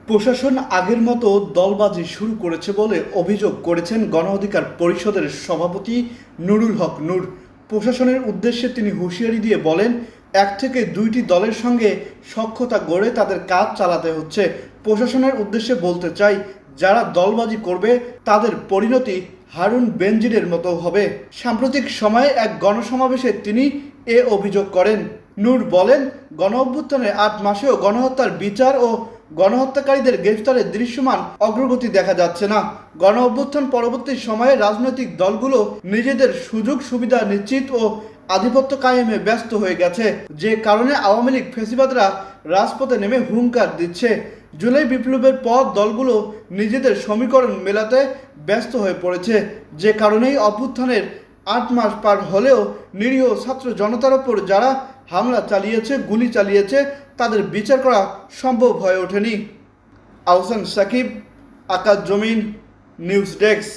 প্রশাসন আগের মতো দলবাজি শুরু করেছে বলে অভিযোগ করেছেন গণ অধিকার পরিষদের সভাপতি নুরুল হক নূর। প্রশাসনের উদ্দেশ্যে তিনি হুঁশিয়ারি দিয়ে বলেন, এক থেকে দুইটি দলের সঙ্গে সখ্যতা গড়ে তাদের কাজ চালাতে হচ্ছে। প্রশাসনের উদ্দেশ্যে বলতে চাই, যারা দলবাজি করবে তাদের পরিণতি হারুন বেনজিরের মতো হবে। সাম্প্রতিক সময়ে এক গণসমাবেশে তিনি এ অভিযোগ করেন। নূর বলেন, গণ অভ্যুত্থানের ৮ মাসেও গণহত্যার বিচার ও গণহত্যাকারীদের গ্রেফতারে দৃশ্যমান অগ্রগতি দেখা যাচ্ছে না। গণ অভ্যুত্থান পরবর্তী সময়ে রাজনৈতিক দলগুলো নিজেদের সুযোগ সুবিধা নিশ্চিত ও আধিপত্য কায়েমে ব্যস্ত হয়ে গেছে, যে কারণে আওয়ামী লীগ ফ্যাসিবাদরা রাজপথে নেমে হুঙ্কার দিচ্ছে। জুলাই বিপ্লবের পর দলগুলো নিজেদের সমীকরণ মেলাতে ব্যস্ত হয়ে পড়েছে, যে কারণেই অভ্যুত্থানের ৮ মাস পার হলেও নিরীহ ছাত্র জনতার ওপর যারা হামলা চালিয়েছে, গুলি চালিয়েছে, তাদের বিচার করা সম্ভব হয়ে ওঠেনি। আহসান সাকিব, আকাশ জমিন, নিউজ ডেস্ক।